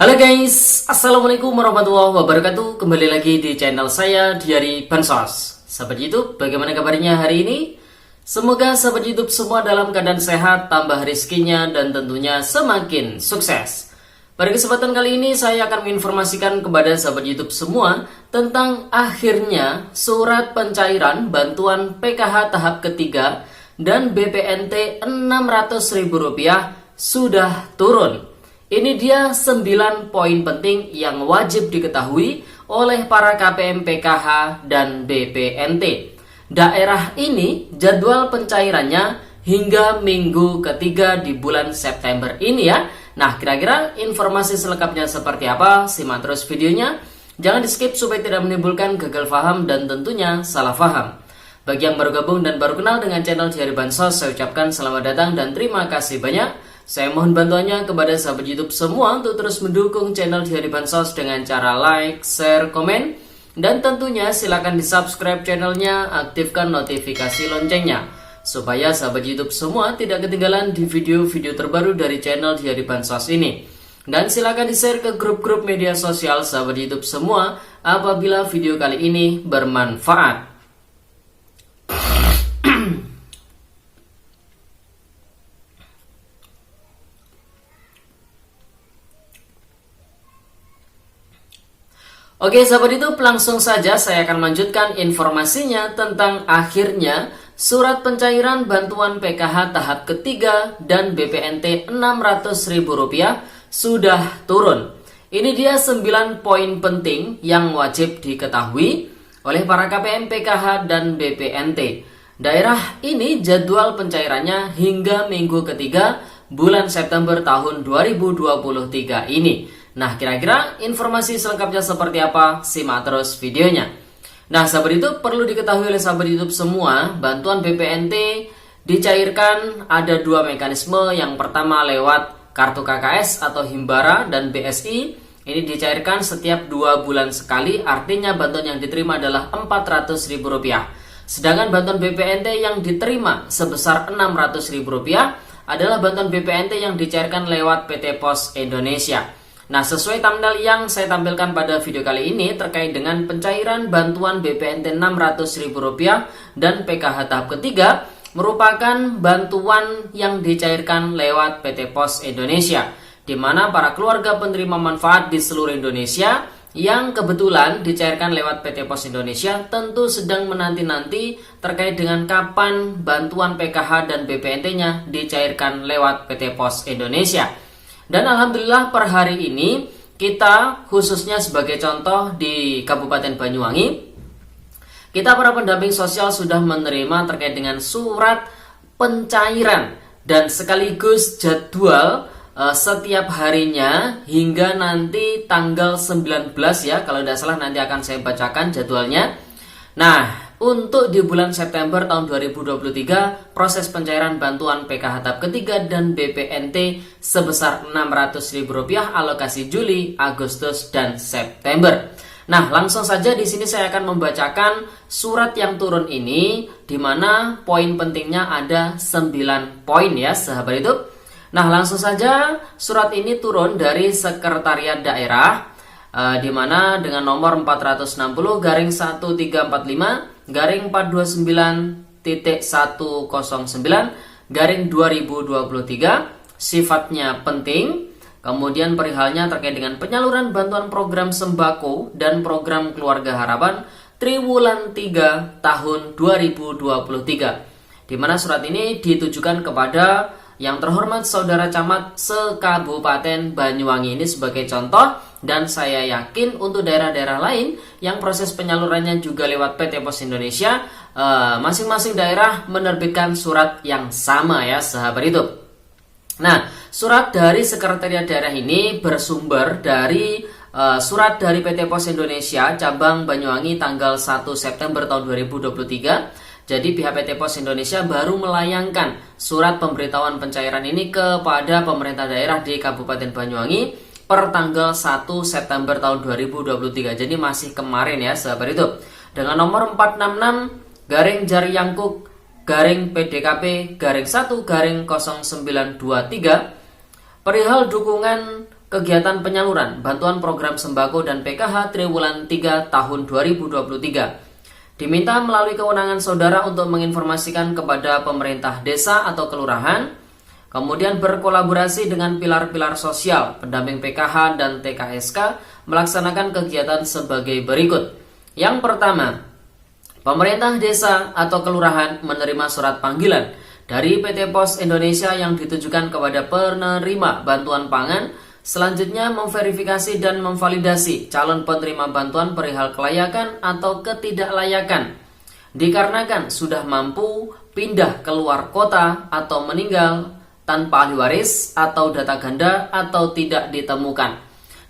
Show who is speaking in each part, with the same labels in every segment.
Speaker 1: Halo guys, Assalamualaikum warahmatullahi wabarakatuh. Kembali lagi di channel saya Diari Bansos. Sahabat YouTube, bagaimana kabarnya hari ini? Semoga sahabat YouTube semua dalam keadaan sehat, tambah rezekinya, dan tentunya semakin sukses. Pada kesempatan kali ini saya akan menginformasikan kepada sahabat YouTube semua tentang akhirnya surat pencairan bantuan PKH tahap ketiga dan BPNT Rp600.000 sudah turun. Ini dia 9 poin penting yang wajib diketahui oleh para KPM PKH dan BPNT. Daerah ini jadwal pencairannya hingga minggu ketiga di bulan September ini ya. Nah, kira-kira informasi selengkapnya seperti apa? Simak terus videonya. Jangan di skip supaya tidak menimbulkan gagal paham dan tentunya salah paham. Bagi yang baru gabung dan baru kenal dengan channel Diari Bansos, saya ucapkan selamat datang dan terima kasih banyak. Saya mohon bantuannya kepada sahabat YouTube semua untuk terus mendukung channel Diari Bansos dengan cara like, share, komen, dan tentunya silakan di subscribe channelnya, aktifkan notifikasi loncengnya supaya sahabat YouTube semua tidak ketinggalan di video-video terbaru dari channel Diari Bansos ini. Dan silakan di share ke grup-grup media sosial sahabat YouTube semua apabila video kali ini bermanfaat. Oke sahabat YouTube, langsung saja saya akan melanjutkan informasinya tentang akhirnya surat pencairan bantuan PKH tahap ketiga dan BPNT Rp600.000 sudah turun. Ini dia 9 poin penting yang wajib diketahui oleh para KPM PKH dan BPNT. Daerah ini jadwal pencairannya hingga minggu ketiga bulan September tahun 2023 ini. Nah, kira-kira informasi selengkapnya seperti apa? Simak terus videonya. Nah, sahabat YouTube, perlu diketahui oleh sahabat YouTube semua, bantuan BPNT dicairkan ada 2 mekanisme. Yang pertama lewat kartu KKS atau Himbara dan BSI. Ini dicairkan setiap 2 bulan sekali, artinya bantuan yang diterima adalah Rp400.000. Sedangkan bantuan BPNT yang diterima sebesar Rp600.000 adalah bantuan BPNT yang dicairkan lewat PT Pos Indonesia. Nah, sesuai thumbnail yang saya tampilkan pada video kali ini terkait dengan pencairan bantuan BPNT Rp600.000 dan PKH tahap ketiga merupakan bantuan yang dicairkan lewat PT Pos Indonesia, di mana para keluarga penerima manfaat di seluruh Indonesia yang kebetulan dicairkan lewat PT Pos Indonesia tentu sedang menanti-nanti terkait dengan kapan bantuan PKH dan BPNT-nya dicairkan lewat PT Pos Indonesia. Dan alhamdulillah per hari ini kita khususnya sebagai contoh di Kabupaten Banyuwangi, kita para pendamping sosial sudah menerima terkait dengan surat pencairan dan sekaligus jadwal setiap harinya hingga nanti tanggal 19 ya, kalau tidak salah nanti akan saya bacakan jadwalnya. Nah, untuk di bulan September tahun 2023, proses pencairan bantuan PKH tahap ketiga dan BPNT sebesar Rp600.000 alokasi Juli, Agustus, dan September. Nah, langsung saja di sini saya akan membacakan surat yang turun ini, di mana poin pentingnya ada 9 poin ya, sahabat itu. Nah, langsung saja surat ini turun dari Sekretariat Daerah, di mana dengan nomor 460-1345-1.109/2023, sifatnya penting. Kemudian perihalnya terkait dengan penyaluran bantuan program sembako dan program keluarga harapan triwulan 3 tahun 2023, di mana surat ini ditujukan kepada yang terhormat Saudara Camat se-Kabupaten Banyuwangi ini sebagai contoh, dan saya yakin untuk daerah-daerah lain yang proses penyalurannya juga lewat PT Pos Indonesia, masing-masing daerah menerbitkan surat yang sama ya, sahabat itu. Nah, surat dari Sekretariat Daerah ini bersumber dari surat dari PT Pos Indonesia cabang Banyuwangi tanggal 1 September tahun 2023. Jadi pihak PT Pos Indonesia baru melayangkan surat pemberitahuan pencairan ini kepada pemerintah daerah di Kabupaten Banyuwangi per tanggal 1 September tahun 2023. Jadi masih kemarin ya, sahabat itu. Dengan nomor 466-Jaryangkuk-PDKP-1-0923 perihal dukungan kegiatan penyaluran bantuan program sembako dan PKH triwulan 3 tahun 2023. Diminta melalui kewenangan saudara untuk menginformasikan kepada pemerintah desa atau kelurahan, kemudian berkolaborasi dengan pilar-pilar sosial, pendamping PKH dan TKSK melaksanakan kegiatan sebagai berikut. Yang pertama, pemerintah desa atau kelurahan menerima surat panggilan dari PT Pos Indonesia yang ditujukan kepada penerima bantuan pangan. Selanjutnya, memverifikasi dan memvalidasi calon penerima bantuan perihal kelayakan atau ketidaklayakan dikarenakan sudah mampu pindah keluar kota atau meninggal tanpa ahli waris atau data ganda atau tidak ditemukan.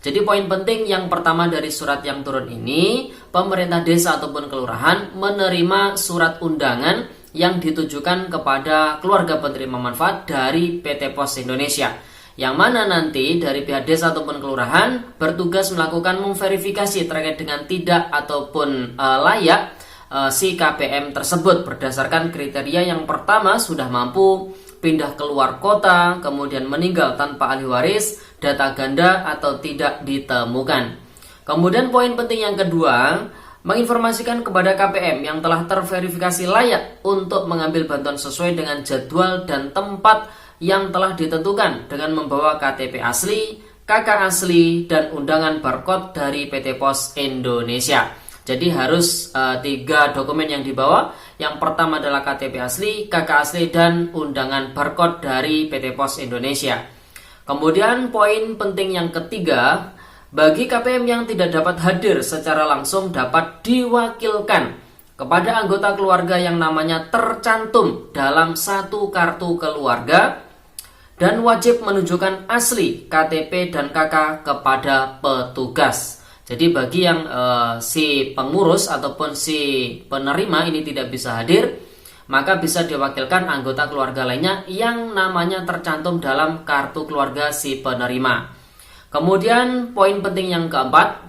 Speaker 1: Jadi poin penting yang pertama dari surat yang turun ini, pemerintah desa ataupun kelurahan menerima surat undangan yang ditujukan kepada keluarga penerima manfaat dari PT Pos Indonesia, yang mana nanti dari pihak desa ataupun kelurahan bertugas melakukan memverifikasi terkait dengan tidak ataupun layak si KPM tersebut berdasarkan kriteria yang pertama sudah mampu pindah keluar kota, kemudian meninggal tanpa ahli waris, data ganda atau tidak ditemukan. Kemudian poin penting yang kedua, menginformasikan kepada KPM yang telah terverifikasi layak untuk mengambil bantuan sesuai dengan jadwal dan tempat yang telah ditentukan dengan membawa KTP asli, KK asli, dan undangan barcode dari PT Pos Indonesia. Jadi harus 3 dokumen yang dibawa. Yang pertama adalah KTP asli, KK asli, dan undangan barcode dari PT Pos Indonesia. Kemudian poin penting yang ketiga, bagi KPM yang tidak dapat hadir secara langsung dapat diwakilkan kepada anggota keluarga yang namanya tercantum dalam satu kartu keluarga dan wajib menunjukkan asli KTP dan KK kepada petugas. Jadi bagi yang si pengurus ataupun si penerima ini tidak bisa hadir, maka bisa diwakilkan anggota keluarga lainnya yang namanya tercantum dalam kartu keluarga si penerima. Kemudian poin penting yang keempat,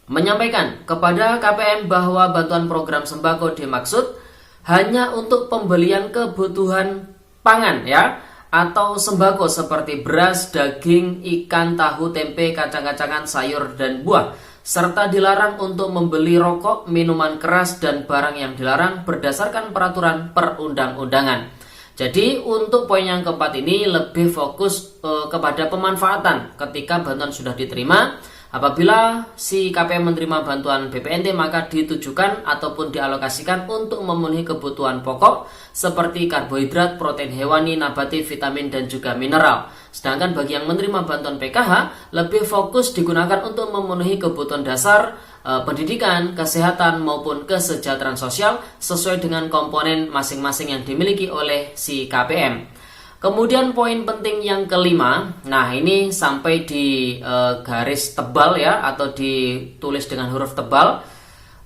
Speaker 1: menyampaikan kepada KPM bahwa bantuan program sembako dimaksud hanya untuk pembelian kebutuhan pangan ya, atau sembako seperti beras, daging, ikan, tahu, tempe, kacang-kacangan, sayur, dan buah, serta dilarang untuk membeli rokok, minuman keras, dan barang yang dilarang berdasarkan peraturan perundang-undangan. Jadi untuk poin yang keempat ini lebih fokus kepada pemanfaatan ketika bantuan sudah diterima. Apabila si KPM menerima bantuan BPNT maka ditujukan ataupun dialokasikan untuk memenuhi kebutuhan pokok seperti karbohidrat, protein hewani, nabati, vitamin, dan juga mineral. Sedangkan bagi yang menerima bantuan PKH lebih fokus digunakan untuk memenuhi kebutuhan dasar pendidikan, kesehatan, maupun kesejahteraan sosial sesuai dengan komponen masing-masing yang dimiliki oleh si KPM. Kemudian poin penting yang kelima, nah ini sampai di garis tebal ya, atau ditulis dengan huruf tebal,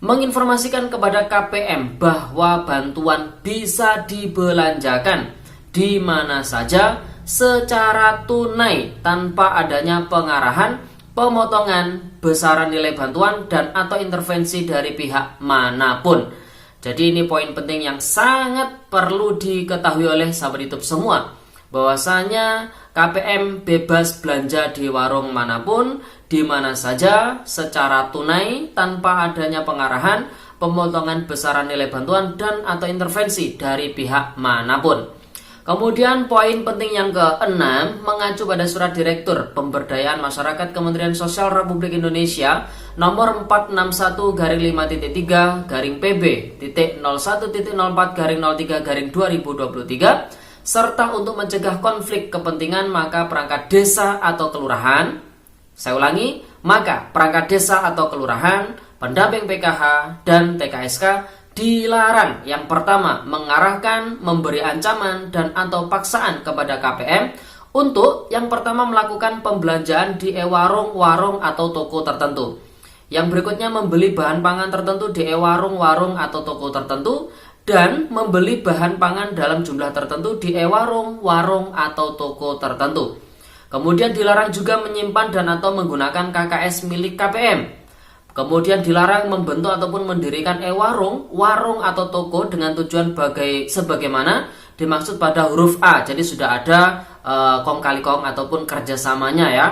Speaker 1: menginformasikan kepada KPM bahwa bantuan bisa dibelanjakan di mana saja secara tunai tanpa adanya pengarahan, pemotongan, besaran nilai bantuan, dan atau intervensi dari pihak manapun. Jadi ini poin penting yang sangat perlu diketahui oleh sahabat YouTube semua, bahwasanya KPM bebas belanja di warung manapun, di mana saja, secara tunai, tanpa adanya pengarahan, pemotongan besaran nilai bantuan, dan atau intervensi dari pihak manapun. Kemudian poin penting yang keenam, mengacu pada Surat Direktur Pemberdayaan Masyarakat Kementerian Sosial Republik Indonesia nomor 461-5.B.01.04-03-2023, serta untuk mencegah konflik kepentingan, maka perangkat desa atau kelurahan, saya ulangi, maka perangkat desa atau kelurahan, pendamping PKH, dan TKSK dilarang yang pertama mengarahkan, memberi ancaman, dan atau paksaan kepada KPM untuk yang pertama melakukan pembelanjaan di warung-warung atau toko tertentu. Yang berikutnya membeli bahan pangan tertentu di warung-warung atau toko tertentu, dan membeli bahan pangan dalam jumlah tertentu di warung, warung, atau toko tertentu. Kemudian dilarang juga menyimpan dan atau menggunakan KKS milik KPM. Kemudian dilarang membentuk ataupun mendirikan warung, warung, atau toko dengan tujuan sebagaimana dimaksud pada huruf A. Jadi sudah ada kong kali kong ataupun kerjasamanya ya.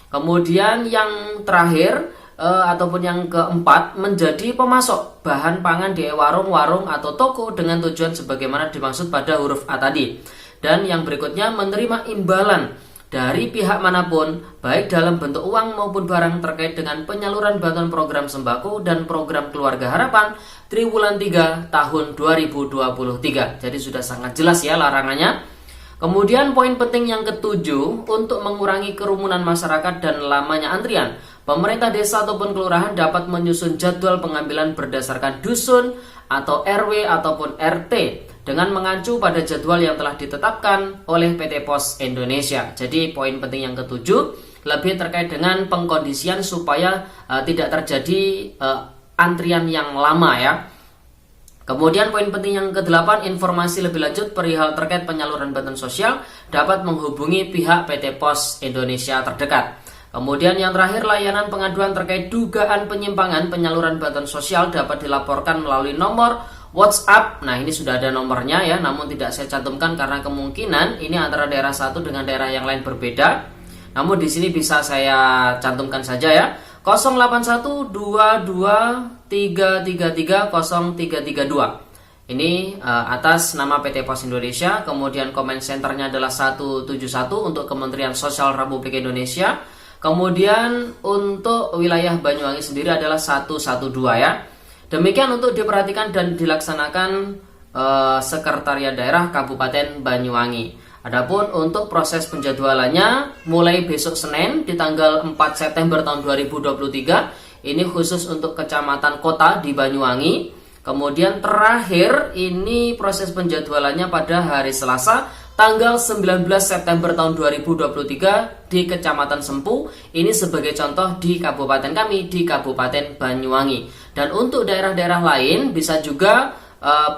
Speaker 1: Kemudian yang terakhir ataupun yang keempat, menjadi pemasok bahan pangan di warung-warung atau toko dengan tujuan sebagaimana dimaksud pada huruf A tadi. Dan yang berikutnya, menerima imbalan dari pihak manapun, baik dalam bentuk uang maupun barang terkait dengan penyaluran bantuan program sembako dan program Keluarga Harapan triwulan 3 tahun 2023. Jadi sudah sangat jelas ya larangannya. Kemudian poin penting yang ketujuh, untuk mengurangi kerumunan masyarakat dan lamanya antrian, pemerintah desa ataupun kelurahan dapat menyusun jadwal pengambilan berdasarkan dusun atau RW ataupun RT dengan mengacu pada jadwal yang telah ditetapkan oleh PT Pos Indonesia. Jadi poin penting yang ketujuh lebih terkait dengan pengkondisian supaya tidak terjadi antrian yang lama ya. Kemudian poin penting yang ke-8, informasi lebih lanjut perihal terkait penyaluran bantuan sosial dapat menghubungi pihak PT Pos Indonesia terdekat. Kemudian yang terakhir, layanan pengaduan terkait dugaan penyimpangan penyaluran bantuan sosial dapat dilaporkan melalui nomor WhatsApp. Nah, ini sudah ada nomornya ya, namun tidak saya cantumkan karena kemungkinan ini antara daerah satu dengan daerah yang lain berbeda. Namun di sini bisa saya cantumkan saja ya. 081223330332. Ini atas nama PT Pos Indonesia. Kemudian comment centernya adalah 171 untuk Kementerian Sosial Republik Indonesia. Kemudian untuk wilayah Banyuwangi sendiri adalah 112 ya. Demikian untuk diperhatikan dan dilaksanakan Sekretariat Daerah Kabupaten Banyuwangi. Adapun untuk proses penjadwalannya mulai besok Senin di tanggal 4 September tahun 2023, ini khusus untuk kecamatan kota di Banyuwangi. Kemudian terakhir ini proses penjadwalannya pada hari Selasa tanggal 19 September tahun 2023 di Kecamatan Sempu. Ini sebagai contoh di kabupaten kami, di Kabupaten Banyuwangi. Dan untuk daerah-daerah lain bisa juga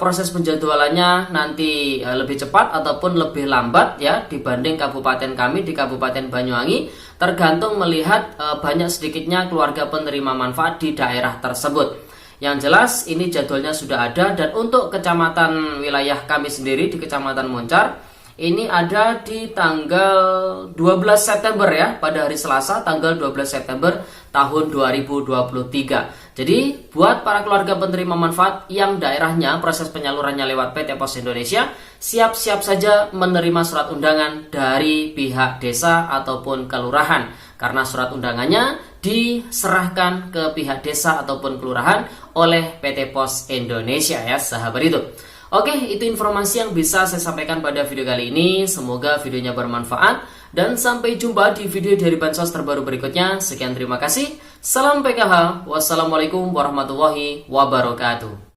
Speaker 1: proses penjadwalannya nanti lebih cepat ataupun lebih lambat ya dibanding kabupaten kami di Kabupaten Banyuwangi, tergantung melihat banyak sedikitnya keluarga penerima manfaat di daerah tersebut. Yang jelas ini jadwalnya sudah ada. Dan untuk kecamatan wilayah kami sendiri di Kecamatan Moncar, ini ada di tanggal 12 September ya, pada hari Selasa tanggal 12 September tahun 2023. Jadi buat para keluarga penerima manfaat yang daerahnya proses penyalurannya lewat PT Pos Indonesia, siap-siap saja menerima surat undangan dari pihak desa ataupun kelurahan, karena surat undangannya diserahkan ke pihak desa ataupun kelurahan oleh PT Pos Indonesia ya sahabat itu. Oke, itu informasi yang bisa saya sampaikan pada video kali ini. Semoga videonya bermanfaat dan sampai jumpa di video dari Bansos terbaru berikutnya. Sekian, terima kasih. Salam PKH. Wassalamualaikum warahmatullahi wabarakatuh.